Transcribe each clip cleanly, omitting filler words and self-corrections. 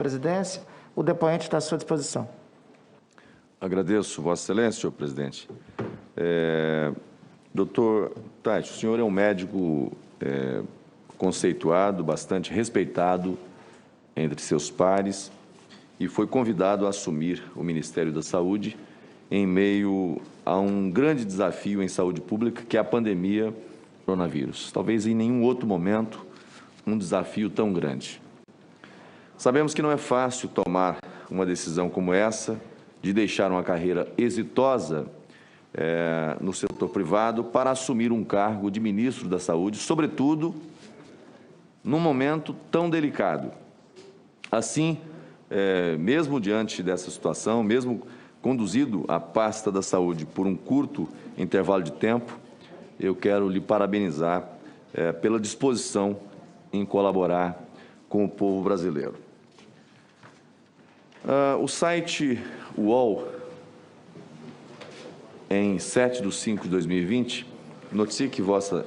presidência. O depoente está à sua disposição. Agradeço, Vossa Excelência, senhor presidente. Doutor Tati, o senhor é um médico conceituado, bastante respeitado entre seus pares e foi convidado a assumir o Ministério da Saúde em meio a um grande desafio em saúde pública, que é a pandemia do coronavírus. Talvez em nenhum outro momento um desafio tão grande. Sabemos que não é fácil tomar uma decisão como essa, de deixar uma carreira exitosa no setor privado para assumir um cargo de ministro da Saúde, sobretudo num momento tão delicado. Assim, mesmo diante dessa situação, mesmo conduzido a pasta da saúde por um curto intervalo de tempo, eu quero lhe parabenizar pela disposição em colaborar com o povo brasileiro. O site UOL, em 7/5/2020, noticia que Vossa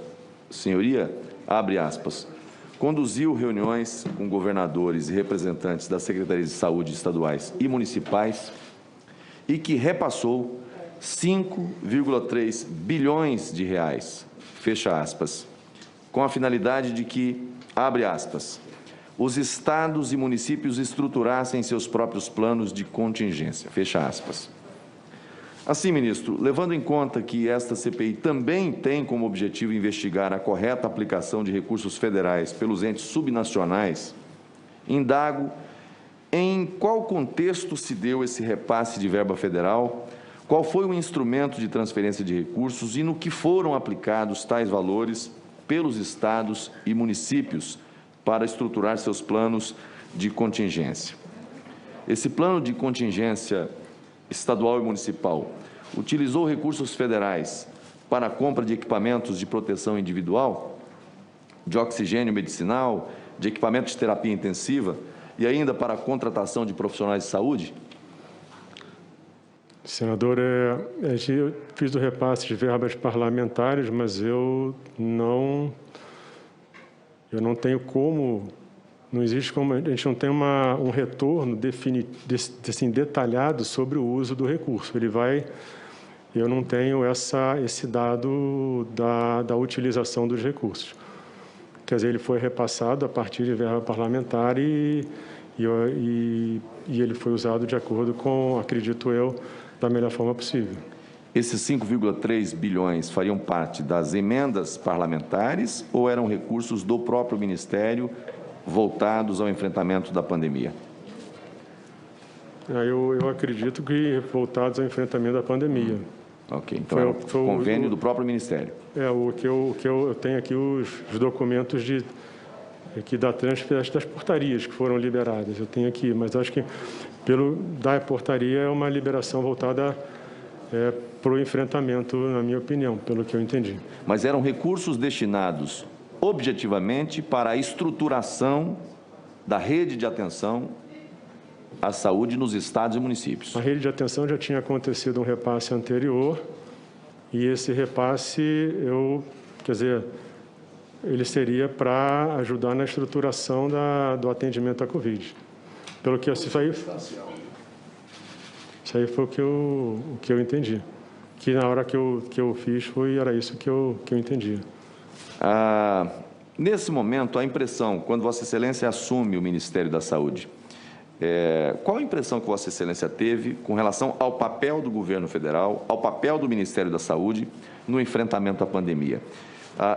Senhoria, abre aspas, conduziu reuniões com governadores e representantes das secretarias de saúde estaduais e municipais e que repassou 5,3 bilhões de reais, fecha aspas, com a finalidade de que, abre aspas, os estados e municípios estruturassem seus próprios planos de contingência, fecha aspas. Assim, ministro, levando em conta que esta CPI também tem como objetivo investigar a correta aplicação de recursos federais pelos entes subnacionais, indago em qual contexto se deu esse repasse de verba federal, qual foi o instrumento de transferência de recursos e no que foram aplicados tais valores pelos estados e municípios para estruturar seus planos de contingência. Esse plano de contingência estadual e municipal utilizou recursos federais para a compra de equipamentos de proteção individual, de oxigênio medicinal, de equipamentos de terapia intensiva e ainda para a contratação de profissionais de saúde? Senador, eu fiz o repasse de verbas parlamentares, mas eu não tenho como, não existe como, a gente não tem um retorno assim, detalhado sobre o uso do recurso. Eu não tenho esse dado da utilização dos recursos. Quer dizer, ele foi repassado a partir de verba parlamentar e ele foi usado de acordo com, acredito eu, da melhor forma possível. Esses 5,3 bilhões fariam parte das emendas parlamentares ou eram recursos do próprio Ministério voltados ao enfrentamento da pandemia? Eu acredito que voltados ao enfrentamento da pandemia. Ok, então é um convênio do próprio Ministério. O que eu tenho aqui os documentos da transferência das portarias que foram liberadas. Eu tenho aqui, mas acho que da portaria é uma liberação voltada para o enfrentamento, na minha opinião, pelo que eu entendi. Mas eram recursos destinados objetivamente para a estruturação da rede de atenção à saúde nos estados e municípios. A rede de atenção já tinha acontecido um repasse anterior e esse repasse, ele seria para ajudar na estruturação do atendimento à Covid. Pelo que isso aí foi o que eu entendi. Que na hora que eu fiz era isso que eu entendi. Nesse momento, a impressão, quando Vossa Excelência assume o Ministério da Saúde, qual a impressão que Vossa Excelência teve com relação ao papel do governo federal, ao papel do Ministério da Saúde no enfrentamento à pandemia?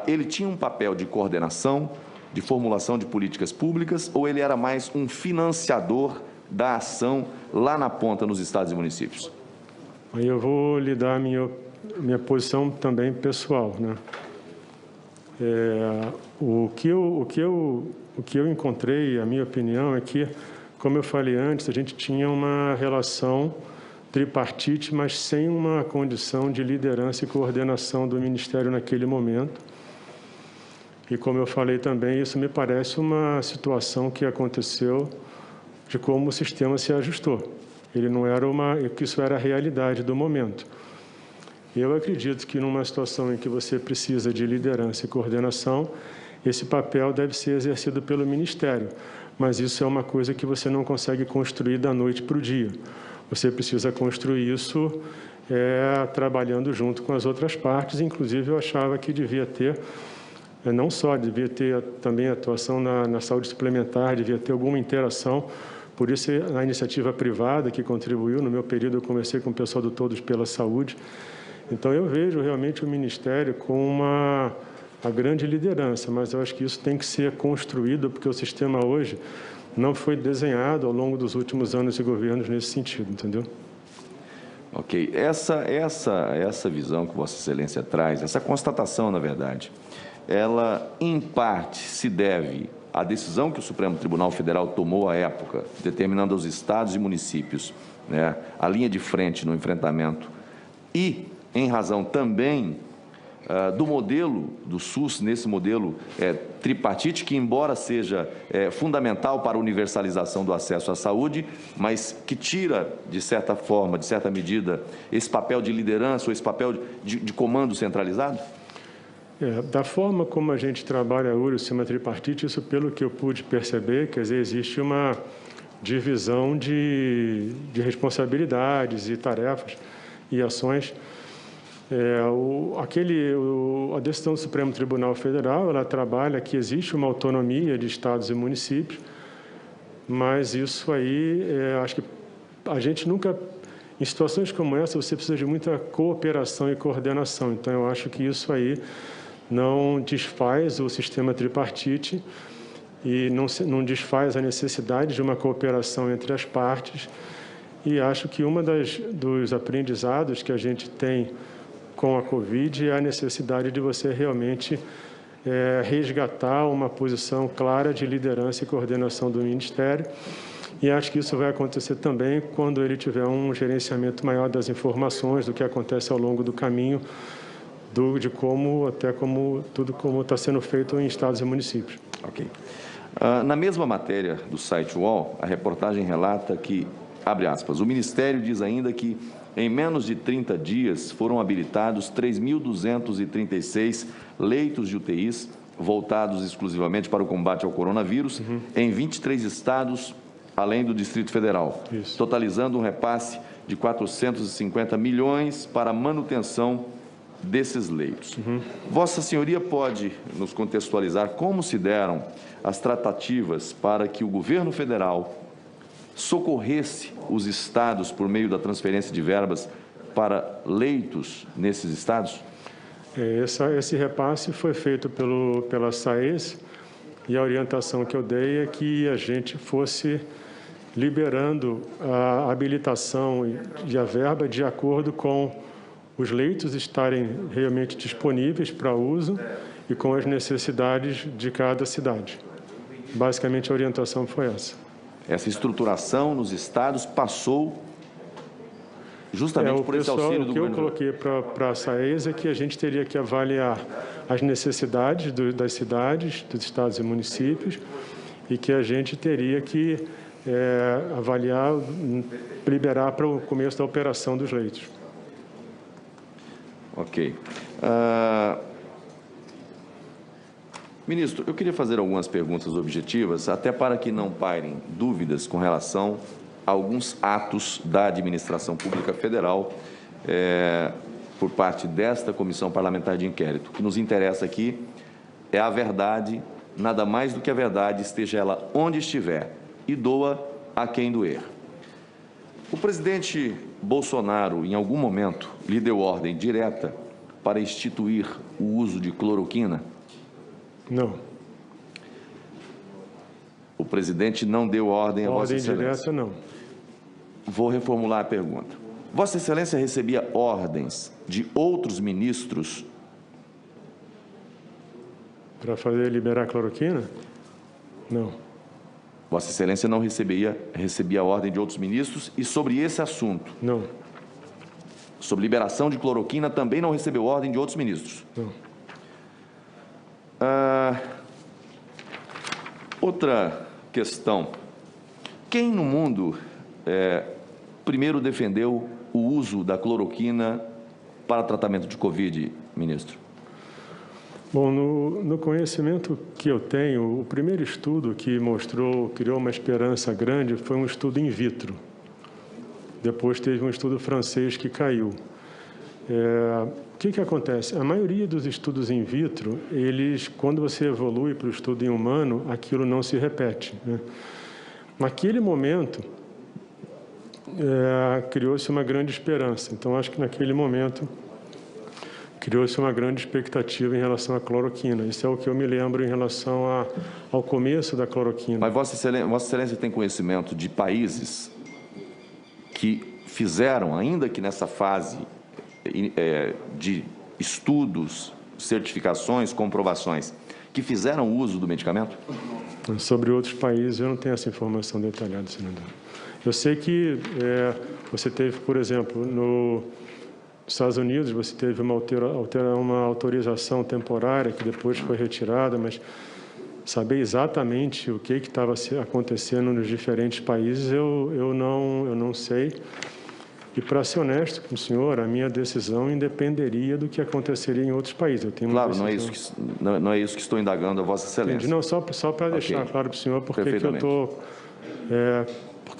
Ele tinha um papel de coordenação, de formulação de políticas públicas, ou ele era mais um financiador da ação lá na ponta, nos estados e municípios? Aí eu vou lhe dar a minha posição também pessoal, né? O que eu encontrei, a minha opinião, é que, como eu falei antes, a gente tinha uma relação tripartite, mas sem uma condição de liderança e coordenação do Ministério naquele momento. E, como eu falei também, isso me parece uma situação que aconteceu de como o sistema se ajustou. Que isso era a realidade do momento. Eu acredito que numa situação em que você precisa de liderança e coordenação, esse papel deve ser exercido pelo Ministério. Mas isso é uma coisa que você não consegue construir da noite para o dia. Você precisa construir isso trabalhando junto com as outras partes. Inclusive, eu achava que devia ter, não só devia ter também atuação na saúde suplementar, devia ter alguma interação. Por isso, a iniciativa privada que contribuiu, no meu período, eu conversei com o pessoal do Todos pela Saúde. Então, eu vejo realmente o Ministério com a grande liderança, mas eu acho que isso tem que ser construído, porque o sistema hoje não foi desenhado ao longo dos últimos anos de governos nesse sentido, entendeu? Ok. Essa visão que Vossa Excelência traz, essa constatação, na verdade, ela, em parte, se deve à decisão que o Supremo Tribunal Federal tomou à época, determinando aos estados e municípios, né, a linha de frente no enfrentamento e, em razão também do modelo do SUS, nesse modelo tripartite, que embora seja fundamental para a universalização do acesso à saúde, mas que tira, de certa forma, de certa medida, esse papel de liderança ou esse papel de comando centralizado? Da forma como a gente trabalha hoje o sistema tripartite, isso pelo que eu pude perceber, quer dizer, existe uma divisão de responsabilidades e tarefas e ações. A decisão do Supremo Tribunal Federal, ela trabalha que existe uma autonomia de estados e municípios, mas isso aí, acho que a gente nunca, em situações como essa, você precisa de muita cooperação e coordenação. Então, eu acho que isso aí não desfaz o sistema tripartite e não desfaz a necessidade de uma cooperação entre as partes. E acho que dos aprendizados que a gente tem com a Covid é a necessidade de você realmente resgatar uma posição clara de liderança e coordenação do Ministério. E acho que isso vai acontecer também quando ele tiver um gerenciamento maior das informações, do que acontece ao longo do caminho, de como como está sendo feito em estados e municípios. Ok. Na mesma matéria do site UOL, a reportagem relata que, abre aspas, o Ministério diz ainda que em menos de 30 dias foram habilitados 3.236 leitos de UTIs voltados exclusivamente para o combate ao coronavírus em 23 estados, além do Distrito Federal, totalizando um repasse de 450 milhões para a manutenção desses leitos. Vossa Senhoria pode nos contextualizar como se deram as tratativas para que o governo federal socorresse os estados por meio da transferência de verbas para leitos nesses estados? Esse repasse foi feito pela SAES e a orientação que eu dei é que a gente fosse liberando a habilitação e a verba de acordo com os leitos estarem realmente disponíveis para uso e com as necessidades de cada cidade. Basicamente, a orientação foi essa. Essa estruturação nos estados passou justamente por esse auxílio do governo. O que eu coloquei para a SAES é que a gente teria que avaliar as necessidades das cidades, dos estados e municípios, e que a gente teria que avaliar, liberar para o começo da operação dos leitos. Ok. Ministro, eu queria fazer algumas perguntas objetivas, até para que não pairem dúvidas com relação a alguns atos da Administração Pública Federal por parte desta Comissão Parlamentar de Inquérito. O que nos interessa aqui é a verdade, nada mais do que a verdade, esteja ela onde estiver, e doa a quem doer. O presidente Bolsonaro, em algum momento, lhe deu ordem direta para instituir o uso de cloroquina? Não. O presidente não deu ordem a Vossa Excelência? Ordem direta, não. Vou reformular a pergunta. Vossa Excelência recebia ordens de outros ministros? Para liberar cloroquina? Não. Vossa Excelência não recebia a ordem de outros ministros e sobre esse assunto? Não. Sobre liberação de cloroquina também não recebeu ordem de outros ministros? Não. Outra questão. Quem no mundo primeiro defendeu o uso da cloroquina para tratamento de Covid, ministro? Bom, no conhecimento que eu tenho, o primeiro estudo que criou uma esperança grande foi um estudo in vitro. Depois teve um estudo francês que caiu. O que acontece? A maioria dos estudos in vitro, quando você evolui para o estudo em humano, aquilo não se repete, né? Naquele momento, criou-se uma grande esperança. Então, acho que naquele momento criou-se uma grande expectativa em relação à cloroquina. Isso é o que eu me lembro em relação ao começo da cloroquina. Mas Vossa Excelência tem conhecimento de países que fizeram, ainda que nessa fase de estudos, certificações, comprovações, que fizeram uso do medicamento? Sobre outros países, eu não tenho essa informação detalhada, senador. Eu sei que você teve, por exemplo, nos Estados Unidos, você teve uma autorização temporária que depois foi retirada, mas saber exatamente o que estava acontecendo nos diferentes países, eu não sei. E, para ser honesto com o senhor, a minha decisão independeria do que aconteceria em outros países. Eu tenho claro, não é isso que estou indagando a Vossa Excelência. Entendi. Não, só para deixar claro para o senhor por que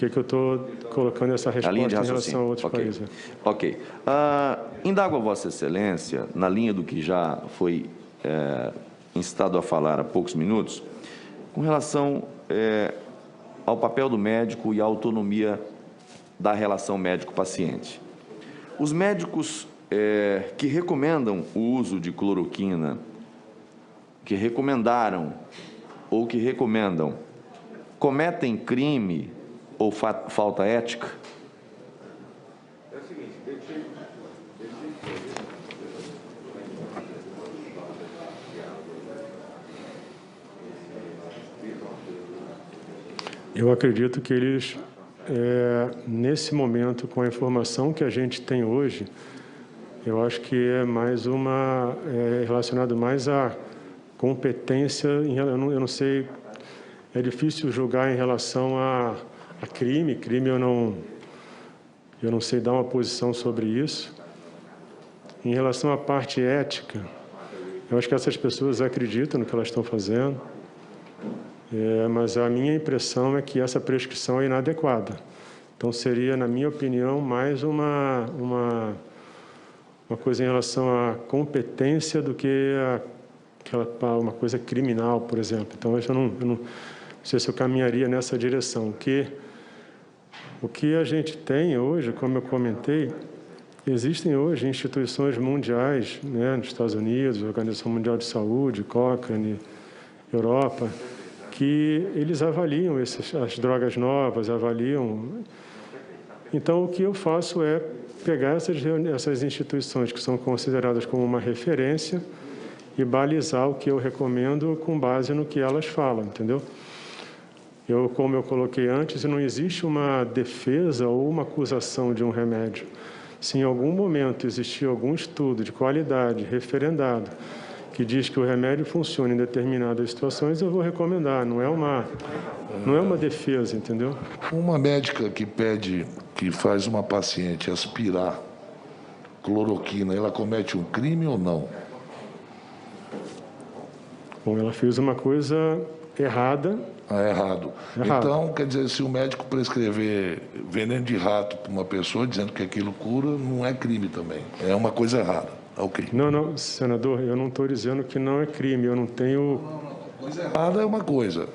eu estou colocando essa resposta em relação a outros países. Ok. Indago a Vossa Excelência, na linha do que já foi instado a falar há poucos minutos, com relação ao papel do médico e à autonomia da relação médico-paciente. Os médicos que recomendam o uso de cloroquina, que recomendaram ou que recomendam, cometem crime ou falta ética? Eu acredito que eles, nesse momento, com a informação que a gente tem hoje, eu acho que é mais relacionado mais à competência, eu não sei, é difícil julgar em relação a crime eu não sei dar uma posição sobre isso. Em relação à parte ética, eu acho que essas pessoas acreditam no que elas estão fazendo, mas a minha impressão é que essa prescrição é inadequada. Então, seria, na minha opinião, mais uma coisa em relação à competência do que uma coisa criminal, por exemplo. Então, eu não sei se eu caminharia nessa direção. O que a gente tem hoje, como eu comentei, existem hoje instituições mundiais, né, nos Estados Unidos, Organização Mundial de Saúde, Cochrane, Europa, que eles avaliam as drogas novas, avaliam. Então, o que eu faço é pegar essas instituições que são consideradas como uma referência e balizar o que eu recomendo com base no que elas falam, entendeu? Como eu coloquei antes, não existe uma defesa ou uma acusação de um remédio. Se em algum momento existir algum estudo de qualidade referendado que diz que o remédio funciona em determinadas situações, eu vou recomendar. Não é uma defesa, entendeu? Uma médica que faz uma paciente aspirar cloroquina, ela comete um crime ou não? Bom, ela fez uma coisa errada. Errado. Então, quer dizer, se o médico prescrever veneno de rato para uma pessoa dizendo que aquilo cura, não é crime também. É uma coisa errada. Ok. Não, senador, eu não estou dizendo que não é crime. Eu não tenho... Coisa errada é uma coisa.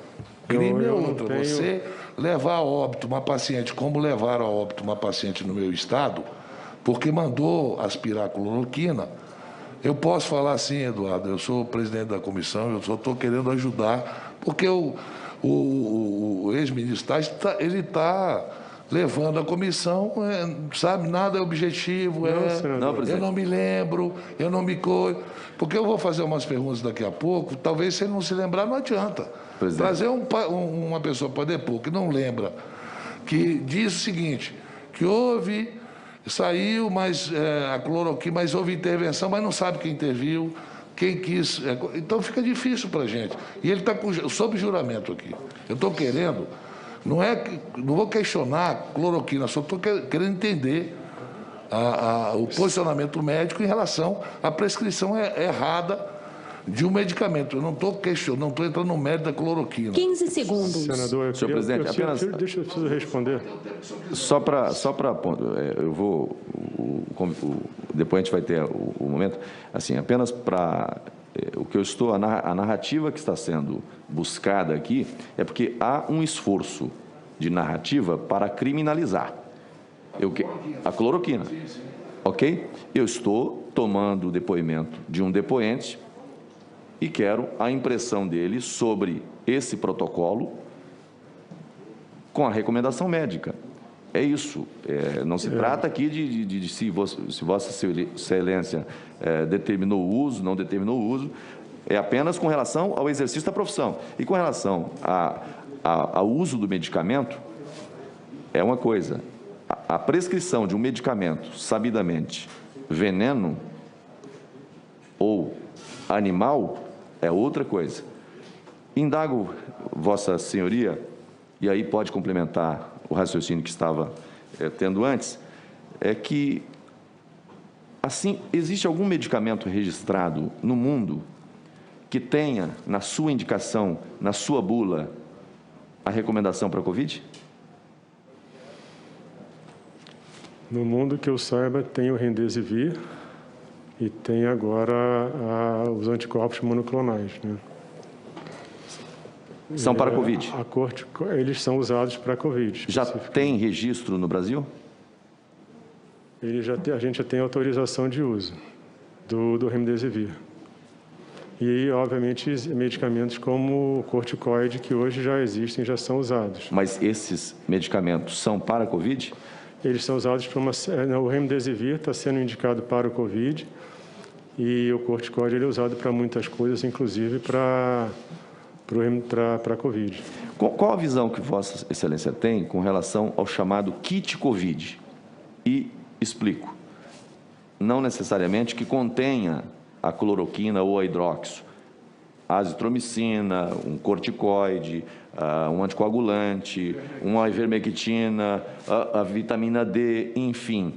Crime é outra. Você levar a óbito uma paciente, como levaram a óbito uma paciente no meu estado, porque mandou aspirar cloroquina. Eu posso falar assim, Eduardo, eu sou o presidente da comissão, eu só estou querendo ajudar, porque o ex-ministro ele está levando a comissão, sabe, nada é objetivo, eu não me lembro, eu não me coio, porque eu vou fazer umas perguntas daqui a pouco, talvez se ele não se lembrar, não adianta. Presidente. Trazer uma pessoa para depor que não lembra, que diz o seguinte, que saiu a cloroquina, mas houve intervenção, mas não sabe quem interviu, quem quis. Então fica difícil para a gente. E ele está sob juramento aqui. Eu estou querendo, não vou questionar a cloroquina, só estou querendo entender o posicionamento médico em relação à prescrição errada de um medicamento. Eu não estou questionando, não estou entrando no mérito da cloroquina. 15 segundos. Senador, eu Senhor presidente, apenas... Deixa eu preciso responder. Só para eu vou... depois a gente vai ter o momento. Assim, apenas para... o que eu estou... A narrativa que está sendo buscada aqui é porque há um esforço de narrativa para criminalizar. A cloroquina. Ok? Eu estou tomando o depoimento de um depoente e quero a impressão dele sobre esse protocolo com a recomendação médica. É isso. Não se trata aqui de se Vossa Excelência determinou o uso, não determinou o uso. É apenas com relação ao exercício da profissão. E com relação ao uso do medicamento, é uma coisa. A prescrição de um medicamento, sabidamente, veneno ou animal, é outra coisa. Indago, Vossa Senhoria, e aí pode complementar o raciocínio que estava tendo antes, é que, assim, existe algum medicamento registrado no mundo que tenha, na sua indicação, na sua bula, a recomendação para a Covid? No mundo que eu saiba, tem o Remdesivir e tem agora os anticorpos monoclonais, né? São para a Covid? Eles são usados para a Covid. Já tem registro no Brasil? A gente já tem autorização de uso do Remdesivir. E, obviamente, medicamentos como o corticoide, que hoje já existem, já são usados. Mas esses medicamentos são para a Covid? Eles são usados para o Remdesivir está sendo indicado para o Covid e o corticoide ele é usado para muitas coisas, inclusive para a Covid. Qual a visão que Vossa Excelência tem com relação ao chamado kit Covid? E explico. Não necessariamente que contenha a cloroquina ou a hidróxido, a azitromicina, um corticoide, um anticoagulante, uma ivermectina, a vitamina D, enfim.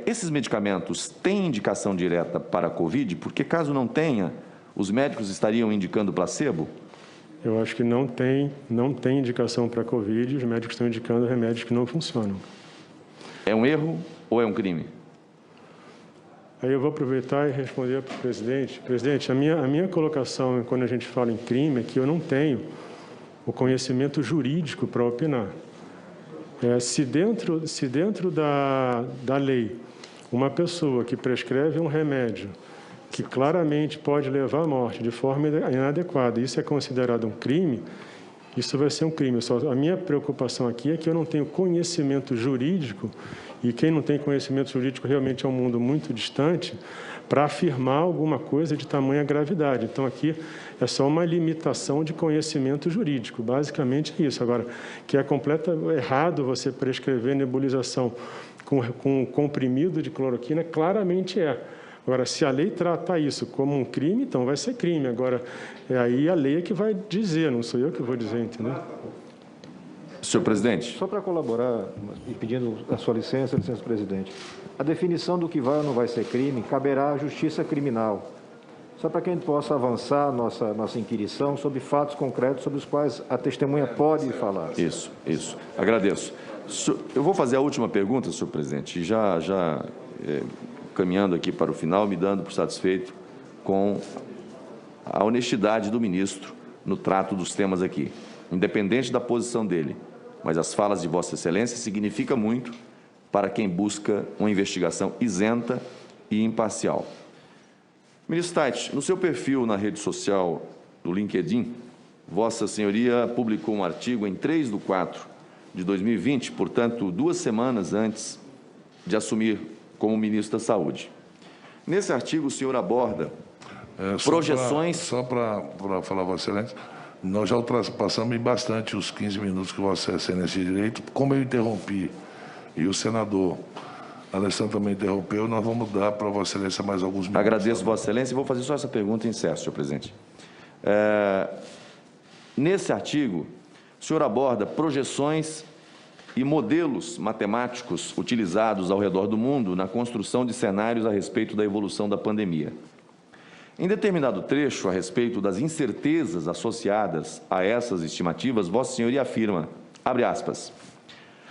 Esses medicamentos têm indicação direta para a Covid? Porque, caso não tenha, os médicos estariam indicando placebo? Eu acho que não tem indicação para a Covid, os médicos estão indicando remédios que não funcionam. É um erro ou é um crime? Aí eu vou aproveitar e responder para o presidente. Presidente, a minha colocação, quando a gente fala em crime, é que eu não tenho o conhecimento jurídico para opinar. Se dentro da lei, uma pessoa que prescreve um remédio que claramente pode levar à morte de forma inadequada, isso é considerado um crime, isso vai ser um crime. A minha preocupação aqui é que eu não tenho conhecimento jurídico, e quem não tem conhecimento jurídico realmente é um mundo muito distante, para afirmar alguma coisa de tamanha gravidade. Então, aqui é só uma limitação de conhecimento jurídico, basicamente é isso. Agora, que é completamente errado você prescrever nebulização com comprimido de cloroquina, claramente é. Agora, se a lei trata isso como um crime, então vai ser crime. Agora, aí a lei é que vai dizer, não sou eu que vou dizer, entendeu? Senhor presidente. Só para colaborar, e pedindo a sua licença, presidente, a definição do que vai ou não vai ser crime caberá à justiça criminal. Só para que a gente possa avançar nossa inquirição sobre fatos concretos sobre os quais a testemunha pode falar. Isso. Agradeço. Eu vou fazer a última pergunta, senhor presidente, já caminhando aqui para o final, me dando por satisfeito com a honestidade do ministro no trato dos temas aqui, independente da posição dele. Mas as falas de Vossa Excelência significam muito para quem busca uma investigação isenta e imparcial. Ministro Tait, no seu perfil na rede social do LinkedIn, Vossa Senhoria publicou um artigo em 3/4/2020, portanto, 2 semanas antes de assumir como ministro da Saúde. Nesse artigo, o senhor aborda projeções... Só para falar, Vossa Excelência, nós já ultrapassamos bastante os 15 minutos que Vossa Excelência de Direito. Como eu interrompi e o senador Alessandro também interrompeu, nós vamos dar para Vossa Excelência mais alguns minutos. Agradeço, Vossa Excelência, e vou fazer só essa pergunta e encerro, senhor presidente. Nesse artigo, o senhor aborda projeções e modelos matemáticos utilizados ao redor do mundo na construção de cenários a respeito da evolução da pandemia. Em determinado trecho, a respeito das incertezas associadas a essas estimativas, Vossa Senhoria afirma, abre aspas,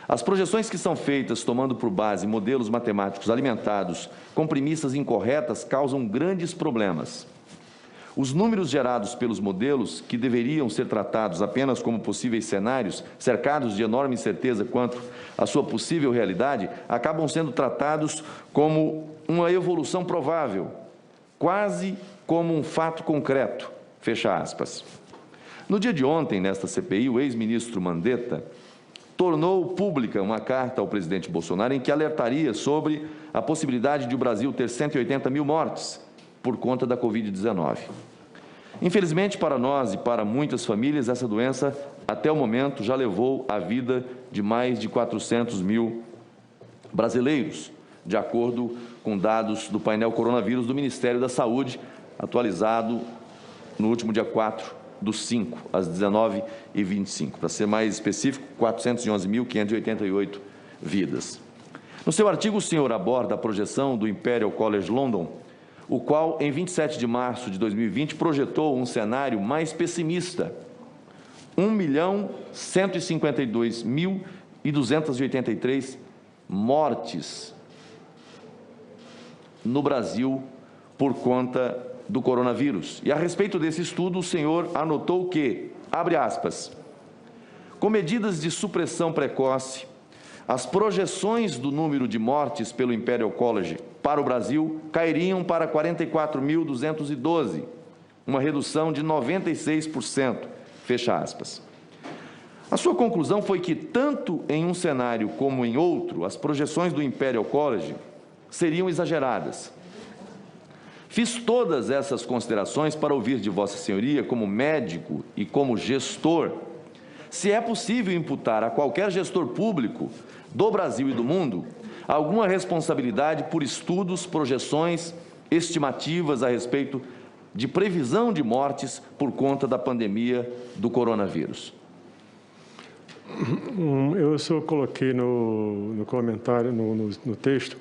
as projeções que são feitas tomando por base modelos matemáticos alimentados com premissas incorretas causam grandes problemas. Os números gerados pelos modelos, que deveriam ser tratados apenas como possíveis cenários, cercados de enorme incerteza quanto à sua possível realidade, acabam sendo tratados como uma evolução provável, quase como um fato concreto, fecha aspas. No dia de ontem, nesta CPI, o ex-ministro Mandetta tornou pública uma carta ao presidente Bolsonaro em que alertaria sobre a possibilidade de o Brasil ter 180 mil mortes por conta da Covid-19. Infelizmente, para nós e para muitas famílias, essa doença, até o momento, já levou a vida de mais de 400 mil brasileiros, de acordo com dados do painel Coronavírus do Ministério da Saúde, atualizado no último dia 4/5, às 19h25. Para ser mais específico, 411.588 vidas. No seu artigo, o senhor aborda a projeção do Imperial College London, o qual, em 27 de março de 2020, projetou um cenário mais pessimista, 1.152.283 mortes no Brasil por conta do coronavírus. E a respeito desse estudo, o senhor anotou que, abre aspas, com medidas de supressão precoce, as projeções do número de mortes pelo Imperial College para o Brasil cairiam para 44.212, uma redução de 96%, fecha aspas. A sua conclusão foi que, tanto em um cenário como em outro, as projeções do Imperial College seriam exageradas. Fiz todas essas considerações para ouvir de Vossa Senhoria, como médico e como gestor, se é possível imputar a qualquer gestor público do Brasil e do mundo alguma responsabilidade por estudos, projeções, estimativas a respeito de previsão de mortes por conta da pandemia do coronavírus. Eu só coloquei no comentário, no texto,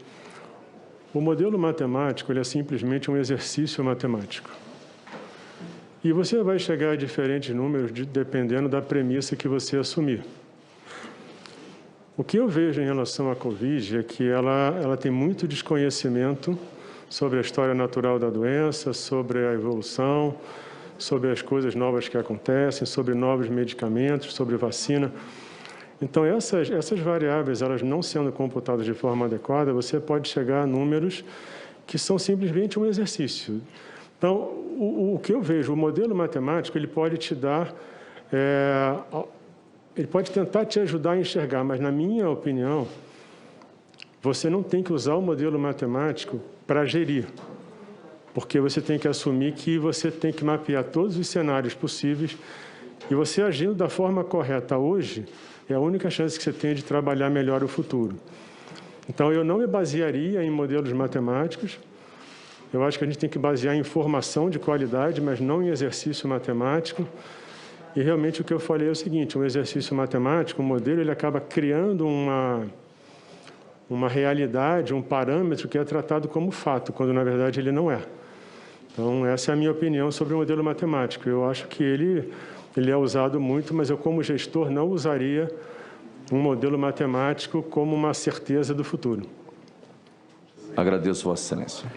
o modelo matemático ele é simplesmente um exercício matemático. E você vai chegar a diferentes números dependendo da premissa que você assumir. O que eu vejo em relação à Covid é que ela tem muito desconhecimento sobre a história natural da doença, sobre a evolução, sobre as coisas novas que acontecem, sobre novos medicamentos, sobre vacina. Então, essas variáveis, elas não sendo computadas de forma adequada, você pode chegar a números que são simplesmente um exercício. Então, o que eu vejo, o modelo matemático, ele pode te dar, ele pode tentar te ajudar a enxergar, mas, na minha opinião, você não tem que usar o modelo matemático para gerir, porque você tem que assumir que você tem que mapear todos os cenários possíveis e você agindo da forma correta hoje, é a única chance que você tem de trabalhar melhor o futuro. Então, eu não me basearia em modelos matemáticos. Eu acho que a gente tem que basear em informação de qualidade, mas não em exercício matemático. E, realmente, o que eu falei é o seguinte, um exercício matemático, um modelo, ele acaba criando uma realidade, um parâmetro que é tratado como fato, quando, na verdade, ele não é. Então, essa é a minha opinião sobre o modelo matemático. Eu acho que ele é usado muito, mas eu, como gestor, não usaria um modelo matemático como uma certeza do futuro. Agradeço, Vossa Excelência.